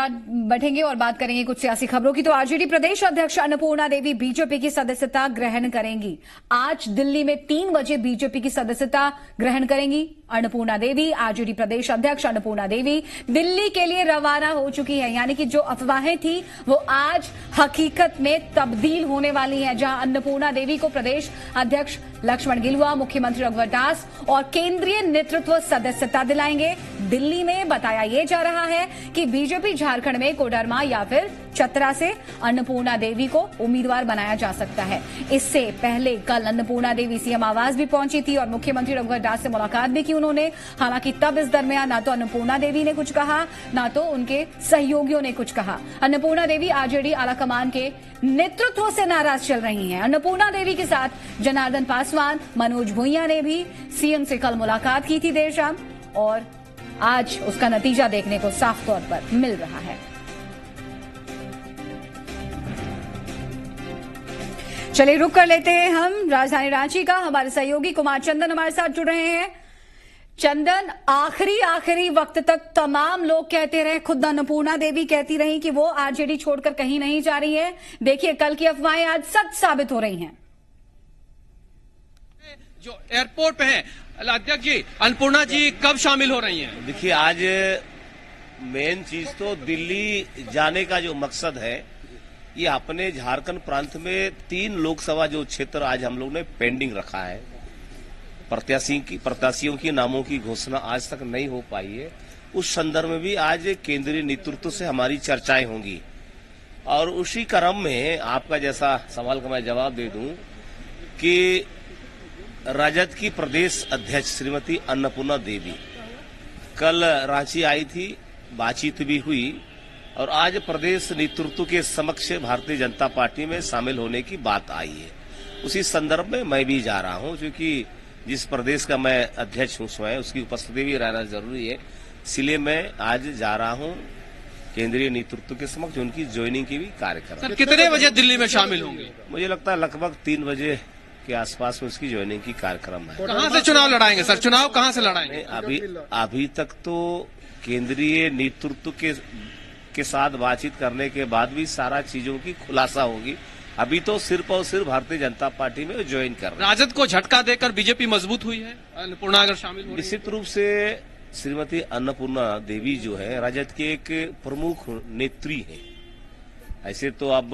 बढ़ेंगे और बात करेंगे कुछ सियासी खबरों की। तो आरजेडी प्रदेश अध्यक्ष अन्नपूर्णा देवी बीजेपी की सदस्यता ग्रहण करेंगी। आज दिल्ली में 3 बजे बीजेपी की सदस्यता ग्रहण करेंगी अन्नपूर्णा देवी। आरजेडी प्रदेश अध्यक्ष अन्नपूर्णा देवी दिल्ली के लिए रवाना हो चुकी है, यानी कि जो अफवाहें थी वो आज हकीकत में तब्दील होने वाली हैं, जहां अन्नपूर्णा देवी को प्रदेश अध्यक्ष लक्ष्मण गिलुआ, मुख्यमंत्री रघुवर दास और केंद्रीय नेतृत्व सदस्यता दिलाएंगे। दिल्ली में बताया यह जा रहा है कि बीजेपी झारखंड में कोडरमा या फिर चतरा से अन्नपूर्णा देवी को उम्मीदवार बनाया जा सकता है। इससे पहले कल अन्नपूर्णा देवी सीएम आवास भी पहुंची थी और मुख्यमंत्री रघुवर दास से मुलाकात भी की उन्होंने। हालांकि तब इस दरमियान ना तो अन्नपूर्णा देवी ने कुछ कहा, ना तो उनके सहयोगियों ने कुछ कहा। अन्नपूर्णा देवी आरजेडी आलाकमान के नेतृत्व से नाराज चल रही हैं। अन्नपूर्णा देवी के साथ जनार्दन पासवान, मनोज भूंइया ने भी सीएम से कल मुलाकात की थी देर शाम, और आज उसका नतीजा देखने को साफ तौर पर मिल रहा है। चलिए रुक कर लेते हैं हम राजधानी रांची का। हमारे सहयोगी कुमार चंदन हमारे साथ जुड़ रहे हैं। चंदन, आखिरी वक्त तक तमाम लोग कहते रहे, खुद अन्नपूर्णा देवी कहती रही कि वो आरजेडी छोड़कर कहीं नहीं जा रही है। देखिए कल की अफवाहें आज सच साबित हो रही हैं। जो एयरपोर्ट पे है अध्यक्ष जी, अन्नपूर्णा जी कब शामिल हो रही हैं? देखिए आज मेन चीज तो दिल्ली जाने का जो मकसद है, ये अपने झारखंड प्रांत में 3 लोकसभा जो क्षेत्र आज हम लोग ने पेंडिंग रखा है, प्रत्याशियों की नामों की घोषणा आज तक नहीं हो पाई है। उस संदर्भ में भी आज केंद्रीय नेतृत्व से हमारी चर्चाएं होंगी और उसी क्रम में आपका जैसा सवाल का मैं जवाब दे दूं कि राजद की प्रदेश अध्यक्ष श्रीमती अन्नपूर्णा देवी कल रांची आई थी, बातचीत भी हुई और आज प्रदेश नेतृत्व के समक्ष भारतीय जनता पार्टी में शामिल होने की बात आई है। उसी संदर्भ में मैं भी जा रहा हूं, क्योंकि जिस प्रदेश का मैं अध्यक्ष हूं स्वयं, उसकी उपस्थिति भी रहना जरूरी है। इसलिए मैं आज जा रहा हूं केंद्रीय नेतृत्व के समक्ष उनकी ज्वाइनिंग की भी कार्यक्रम। सर कितने बजे दिल्ली में शामिल होंगे? मुझे लगता है लगभग 3 बजे के आसपास में उसकी ज्वाइनिंग की कार्यक्रम है। कहां से चुनाव लड़ाएंगे सर? चुनाव कहां से लड़ाएंगे? अभी तक तो केंद्रीय नेतृत्व के साथ बातचीत करने के बाद भी सारा चीजों की खुलासा होगी। अभी तो सिर्फ और सिर्फ भारतीय जनता पार्टी में ज्वाइन कर रहे हैं। राजद को झटका देकर बीजेपी मजबूत हुई है, अन्नपूर्णा अगर शामिल हो? निश्चित रूप से श्रीमती अन्नपूर्णा देवी जो है राजद के एक प्रमुख नेत्री है। ऐसे तो अब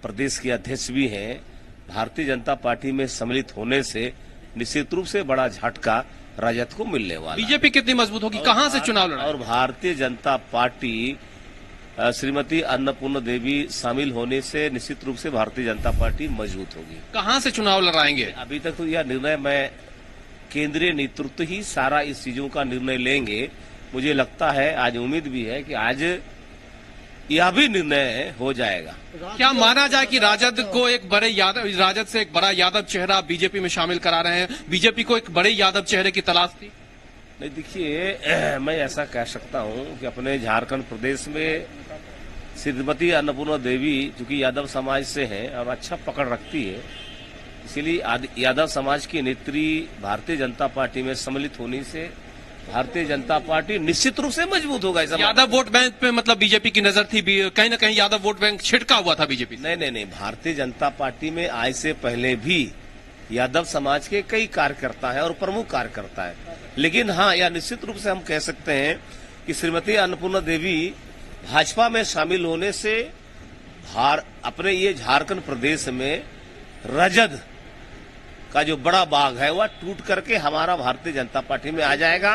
प्रदेश के अध्यक्ष भी हैं। भारतीय जनता पार्टी में सम्मिलित होने से निश्चित रूप से बड़ा झटका राजद को मिलने वाला। बीजेपी कितनी मजबूत होगी? कहां से चुनाव लड़ा? और भारतीय जनता पार्टी श्रीमती अन्नपूर्णा देवी शामिल होने से निश्चित रूप से भारतीय जनता पार्टी मजबूत होगी। कहां से चुनाव लड़ाएंगे? अभी तक तो यह निर्णय मैं केंद्रीय नेतृत्व ही सारा इस चीजों का निर्णय लेंगे। मुझे लगता है, आज उम्मीद भी है कि आज यह भी निर्णय हो जाएगा। क्या माना जाए कि राजद से एक बड़ा यादव चेहरा बीजेपी में शामिल करा रहे हैं? बीजेपी को एक बड़े यादव चेहरे की तलाश थी? नहीं, देखिए मैं ऐसा कह सकता हूं कि अपने झारखंड प्रदेश में श्रीमती अन्नपूर्णा देवी चूंकि यादव समाज से है और अच्छा पकड़ रखती है, इसीलिए यादव समाज की नेत्री भारतीय जनता पार्टी में सम्मिलित होने से भारतीय जनता पार्टी निश्चित रूप से मजबूत होगा। यादव वोट बैंक पे मतलब बीजेपी की नजर थी, कहीं न कहीं यादव वोट बैंक छिड़का हुआ था बीजेपी? नहीं, भारतीय जनता पार्टी में आय से पहले भी यादव समाज के कई कार्यकर्ता है और प्रमुख कार्यकर्ता है। लेकिन हाँ, यह निश्चित रूप से हम कह सकते हैं कि श्रीमती अन्नपूर्णा देवी भाजपा में शामिल होने से अपने ये झारखंड प्रदेश में रजद का जो बड़ा बाग है वह टूट करके हमारा भारतीय जनता पार्टी में आ जाएगा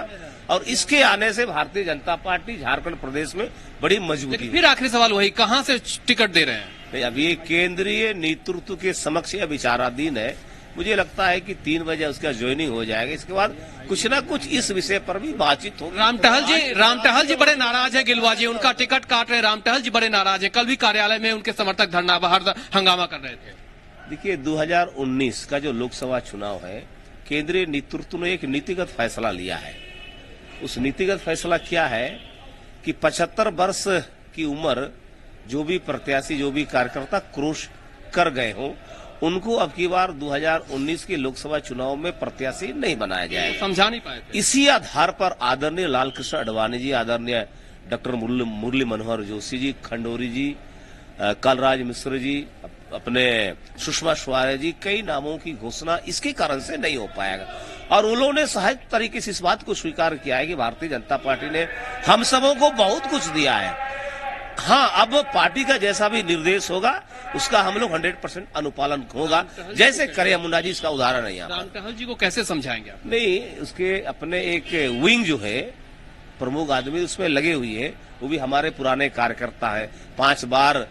और इसके आने से भारतीय जनता पार्टी झारखंड प्रदेश में बड़ी मजबूती। फिर आखिरी सवाल वही, कहां से टिकट दे रहे हैं? नहीं, अभी केंद्रीय नेतृत्व के समक्ष यह विचाराधीन है। मुझे लगता है कि 3 बजे उसका ज्वाइनिंग हो जाएगा। इसके बाद कुछ ना कुछ इस विषय पर भी बातचीत होगी। रामटहल जी बड़े नाराज है गिलुआ जी, उनका टिकट काट रहे हैं। रामटहल जी बड़े नाराज है, कल भी कार्यालय में उनके समर्थक धरना बाहर हंगामा कर रहे थे। देखिए 2019 का जो लोकसभा चुनाव है, केंद्रीय नेतृत्व ने एक नीतिगत फैसला लिया है। उस नीतिगत फैसला क्या है कि 75 वर्ष की उम्र जो भी प्रत्याशी, जो भी कार्यकर्ता क्रॉस कर गए हों, उनको अब की बार 2019 के लोकसभा चुनाव में प्रत्याशी नहीं बनाया जाएगा। समझा नहीं पाए थे। इसी आधार पर आदरणीय लालकृष्ण आडवाणी जी, आदरणीय डॉक्टर मुरली मनोहर जोशी जी, खंडोरी जी, कलराज मिश्र जी, अपने सुषमा स्वराज जी, कई नामों की घोषणा इसके कारण से नहीं हो पाएगा। और उन्होंने सहज तरीके से इस बात को स्वीकार किया है कि भारतीय जनता पार्टी ने हम सबों को बहुत कुछ दिया है। हाँ, अब पार्टी का जैसा भी निर्देश होगा उसका हम लोग 100% अनुपालन होगा, जैसे करे मुन्ना जी, इसका उदाहरण है यहाँ। राम टहल जी को कैसे समझाएंगे आप? नहीं, उसके अपने एक विंग जो है, प्रमुख आदमी उसमें लगे हुए हैं, वो भी हमारे पुराने कार्यकर्ता है, 5 बार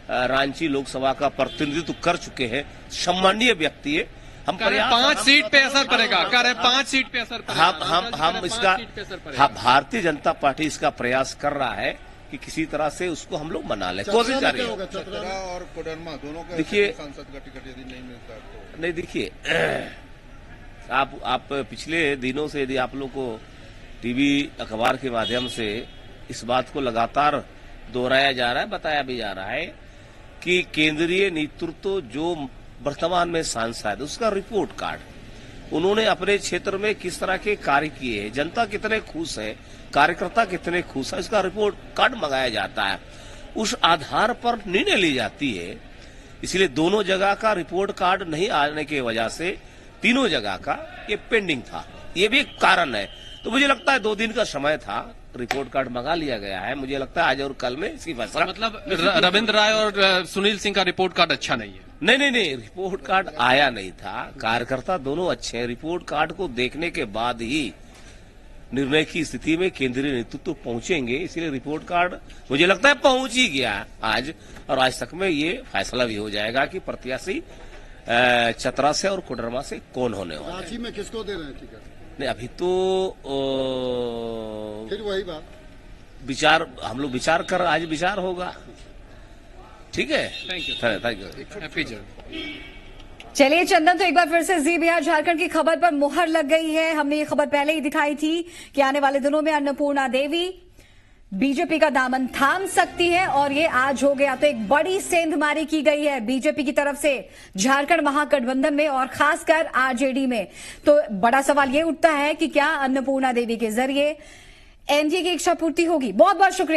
रांची लोकसभा का प्रतिनिधित्व कर चुके हैं, सम्मानीय व्यक्ति है। हम 5 सीट पे असर पड़ेगा, कह रहे 5 सीट पे असर पड़ेगा। हम इसका भारतीय जनता पार्टी इसका प्रयास कर रहा है कि किसी तरह से उसको हम लोग मना ले, कोशिश कर रही है। चतरा और कोडरमा दोनों का देखिए, सांसद का टिकट यदि नहीं मिलता तो नहीं, देखिए आप पिछले दिनों से यदि आप लोग को टीवी अखबार के माध्यम से इस बात को लगातार दोहराया जा रहा है, बताया भी जा रहा है कि केंद्रीय नेतृत्व जो वर्तमान में सांसद, उसका रिपोर्ट कार्ड उन्होंने अपने क्षेत्र में किस तरह के कार्य किए हैं, जनता कितने खुश है, कार्यकर्ता कितने खुश है, इसका रिपोर्ट कार्ड मंगाया जाता है। उस आधार पर निर्णय ली जाती है। इसलिए दोनों जगह का रिपोर्ट कार्ड नहीं आने की वजह से तीनों जगह का ये पेंडिंग था, ये भी एक कारण है। तो मुझे लगता है 2 दिन का समय था, रिपोर्ट कार्ड मंगा लिया गया है। मुझे लगता है आज और कल में इसकी फैसला। मतलब रविंद्र राय और सुनील सिंह का रिपोर्ट कार्ड अच्छा नहीं है? नहीं, रिपोर्ट कार्ड आया नहीं था। कार्यकर्ता दोनों अच्छे हैं। रिपोर्ट कार्ड को देखने के बाद ही निर्णय की स्थिति में केंद्रीय नेतृत्व पहुंचेंगे। इसलिए रिपोर्ट कार्ड मुझे लगता है पहुंच ही गया आज, और आज तक में ये फैसला भी हो जाएगा कि प्रत्याशी चतरा से और कोडरमा से कौन होने वाला है। रांची में किसको दे रहे हैं टिकट? नहीं, अभी तो फिर वही बात, विचार हम लोग विचार कर, आज विचार होगा। ठीक है, थैंक यू। Happy journey. चलिए चंदन, तो एक बार फिर से जी बिहार झारखंड की खबर पर मुहर लग गई है। हमने ये खबर पहले ही दिखाई थी कि आने वाले दिनों में अन्नपूर्णा देवी बीजेपी का दामन थाम सकती है, और ये आज हो गया। तो एक बड़ी सेंधमारी की गई है बीजेपी की तरफ से झारखंड महागठबंधन में और खासकर आरजेडी में। तो बड़ा सवाल ये उठता है कि क्या अन्नपूर्णा देवी के जरिए एनडीए की इच्छा पूर्ति होगी। बहुत बहुत शुक्रिया।